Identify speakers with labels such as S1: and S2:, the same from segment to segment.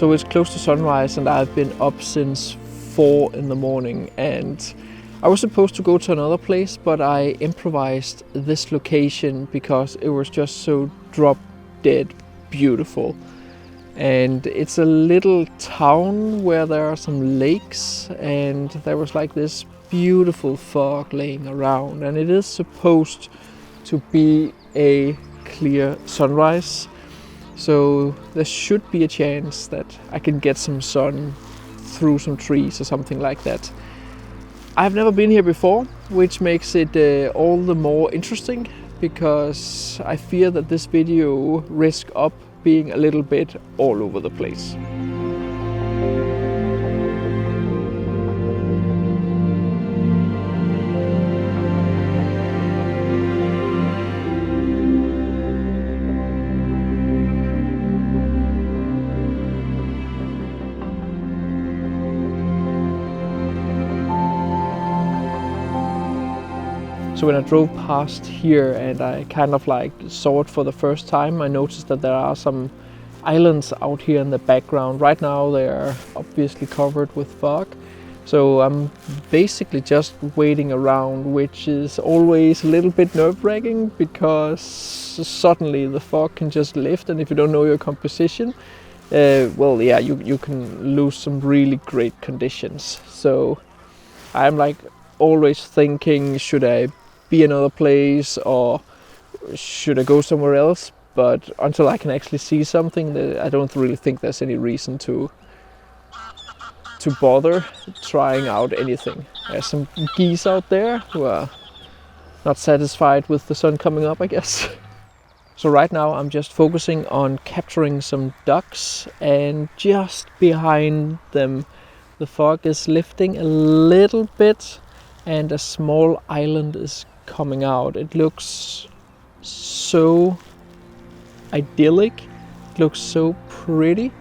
S1: So it's close to sunrise and I've been up since 4 in the morning, and I was supposed to go to another place, but I improvised this location because it was just so drop dead beautiful. And it's a little town where there are some lakes, and there was like this beautiful fog laying around, and it is supposed to be a clear sunrise, so there should be a chance that I can get some sun through some trees or something like that. I've never been here before, which makes it all the more interesting, because I fear that this video risks up being a little bit all over the place. So when I drove past here and I kind of like saw it for the first time, I noticed that there are some islands out here in the background. Right now they are obviously covered with fog. So I'm basically just waiting around, which is always a little bit nerve-wracking because suddenly the fog can just lift, and if you don't know your composition, well, yeah, you can lose some really great conditions. So I'm like always thinking, should I be another place or should I go somewhere else? But until I can actually see something, I don't really think there's any reason to bother trying out anything. There's some geese out there who are not satisfied with the sun coming up, I guess. So right now I'm just focusing on capturing some ducks, and just behind them the fog is lifting a little bit and a small island is coming out. It looks so idyllic, it looks so pretty.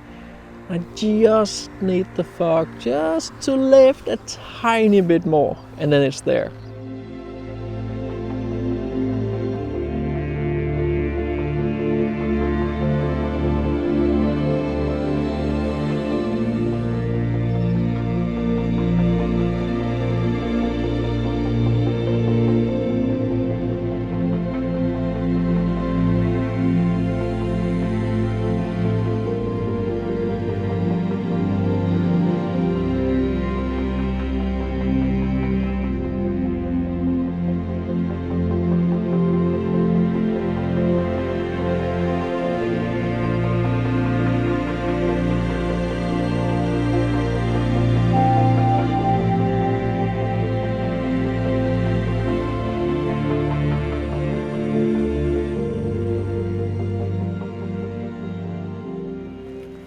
S1: I just need the fog just to lift a tiny bit more, and then it's there.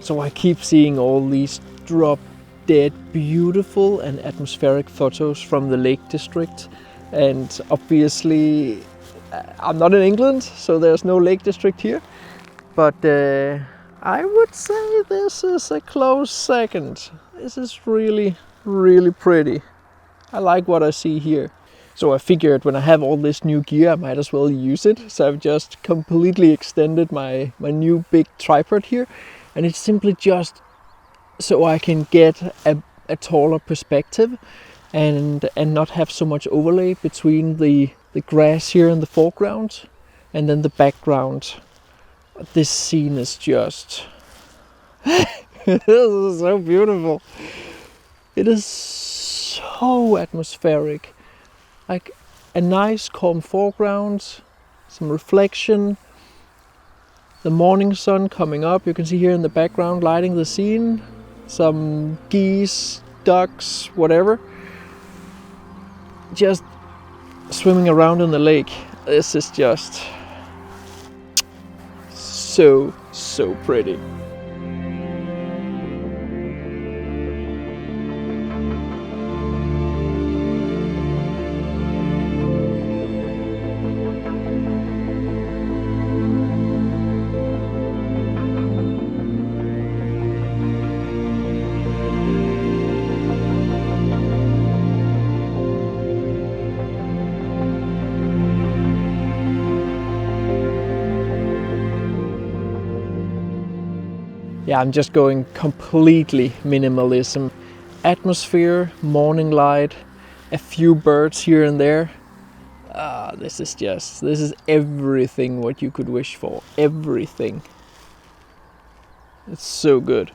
S1: So I keep seeing all these drop dead beautiful and atmospheric photos from the Lake District, and obviously I'm not in England, so there's no Lake District here, but I would say this is a close second. This is really, really pretty. I like what I see here. So I figured when I have all this new gear, I might as well use it. So I've just completely extended my new big tripod here. And it's simply just so I can get a taller perspective and not have so much overlay between the grass here in the foreground and then the background. This scene is just... this is so beautiful. It is so atmospheric. Like a nice calm foreground, some reflection, the morning sun coming up. You can see here in the background lighting the scene, some geese, ducks, whatever, just swimming around in the lake. This is just so pretty. yeah, I'm just going completely minimalism. Atmosphere, morning light, a few birds here and there. This is everything what you could wish for. Everything. It's so good.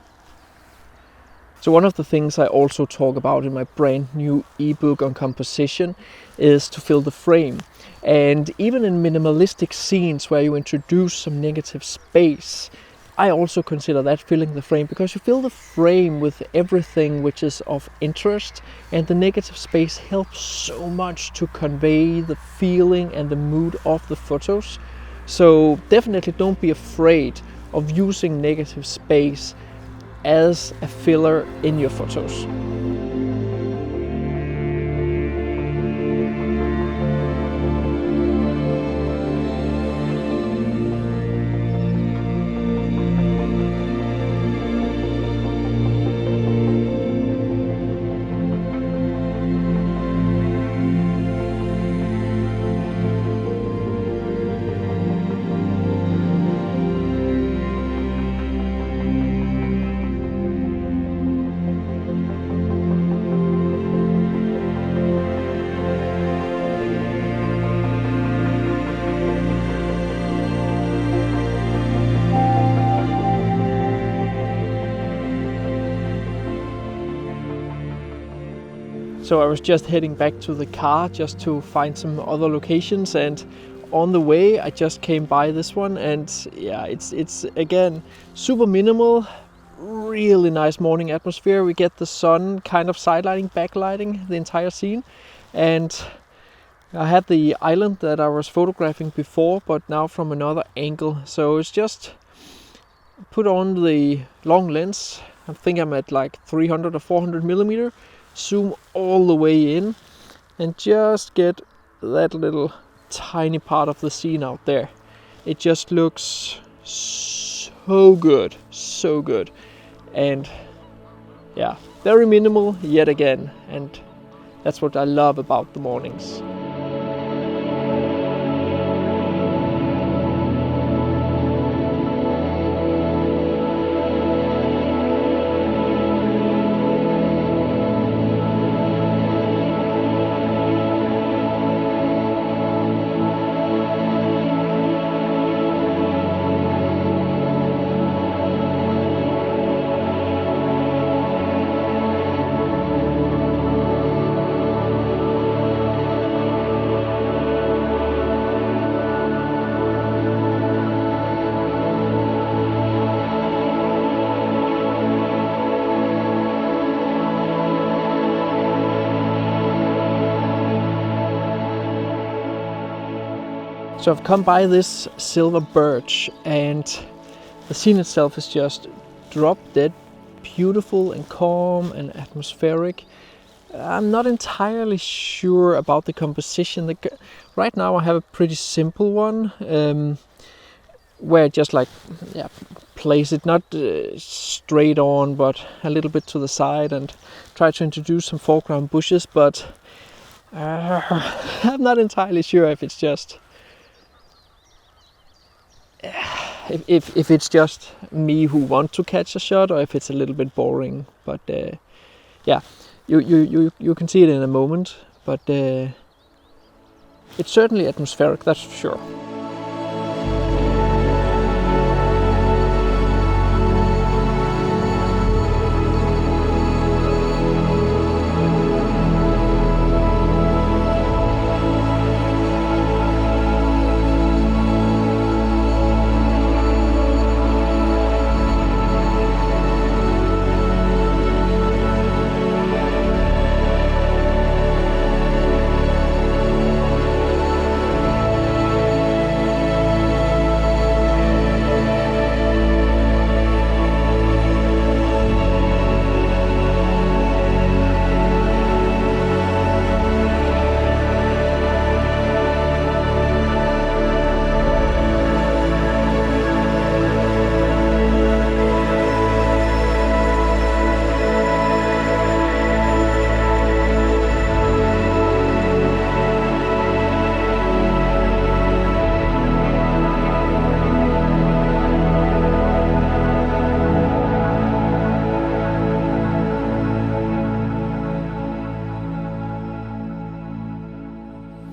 S1: So one of the things I also talk about in my brand new ebook on composition is to fill the frame. And even in minimalistic scenes where you introduce some negative space, I also consider that filling the frame, because you fill the frame with everything which is of interest, and the negative space helps so much to convey the feeling and the mood of the photos. So definitely don't be afraid of using negative space as a filler in your photos. So I was just heading back to the car just to find some other locations, and on the way I just came by this one, and yeah, it's again super minimal, really nice morning atmosphere. We get the sun kind of sidelighting, backlighting the entire scene, and I had the island that I was photographing before, but now from another angle. So it's just put on the long lens. I think I'm at like 300 or 400 millimeter. Zoom all the way in and just get that little tiny part of the scene out there. It just looks so good, so good. And yeah, very minimal yet again, and that's what I love about the mornings. So I've come by this silver birch, and the scene itself is just drop dead beautiful and calm and atmospheric. I'm not entirely sure about the composition. Right now I have a pretty simple one, where I just place it not straight on, but a little bit to the side, and try to introduce some foreground bushes, but I'm not entirely sure if it's just if it's just me who want to catch a shot, or if it's a little bit boring. But yeah, you can see it in a moment, but it's certainly atmospheric, that's for sure.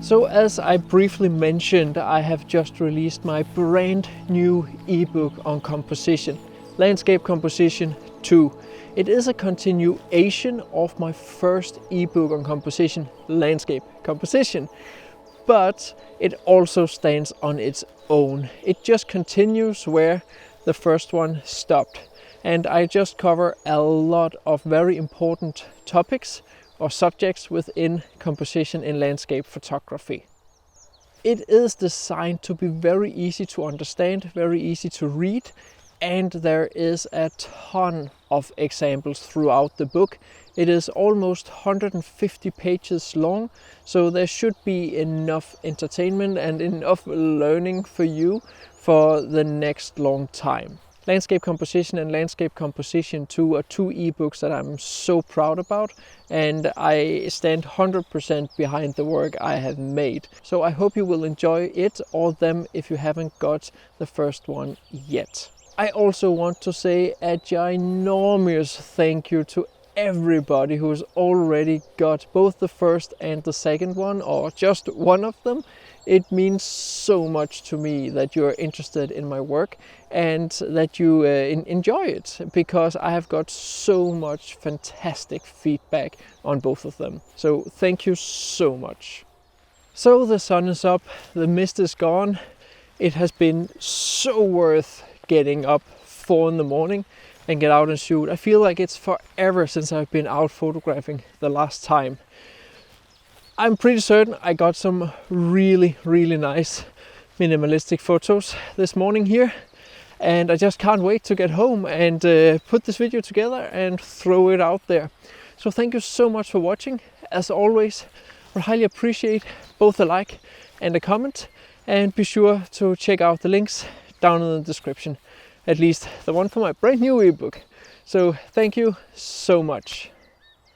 S1: So as I briefly mentioned, I have just released my brand new ebook on composition, Landscape Composition 2. It is a continuation of my first ebook on composition, Landscape Composition, but it also stands on its own. It just continues where the first one stopped. And I just cover a lot of very important topics or subjects within composition in landscape photography. It is designed to be very easy to understand, very easy to read, and there is a ton of examples throughout the book. It is almost 150 pages long, so there should be enough entertainment and enough learning for you for the next long time. Landscape Composition and Landscape Composition 2 are two ebooks that I'm so proud about, and I stand 100% behind the work I have made. So I hope you will enjoy it or them if you haven't got the first one yet. I also want to say a ginormous thank you to everybody who's already got both the first and the second one, or just one of them. It means so much to me that you're interested in my work and that you enjoy it, because I have got so much fantastic feedback on both of them. So thank you so much. So the sun is up, the mist is gone. It has been so worth getting up 4 in the morning and get out and shoot. I feel like it's forever since I've been out photographing the last time. I'm pretty certain I got some really nice minimalistic photos this morning here, and I just can't wait to get home and put this video together and throw it out there. So thank you so much for watching. As always, I highly appreciate both a like and a comment, and be sure to check out the links down in the description, at least the one for my brand new ebook. So thank you so much.